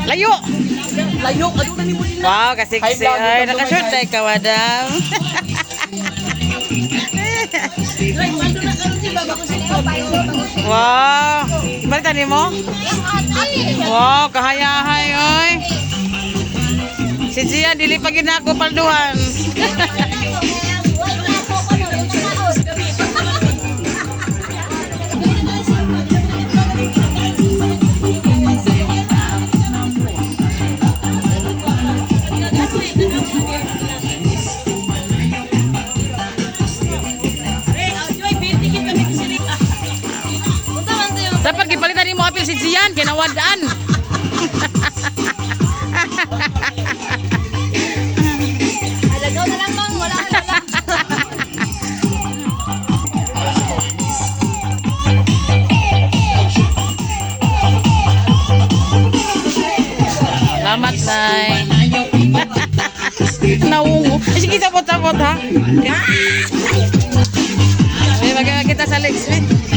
Layo. Layo, ano na ni mo nila? Wow, kasi ay nakashoot tayo ka, madam. Like, paano na karon si baba ko sa Wow. Balita ni mo? Wow, kahayahay, oy. Si Gia, dili pa ginako palduhan. Dapat gipalitan ni mo apil si Jian, kinawadaan. Alagaw na lang bang, wala na lang. Salamat, Nay. Naungo. Sige, sabot-sabot, ha? May magkakita sa legs, eh.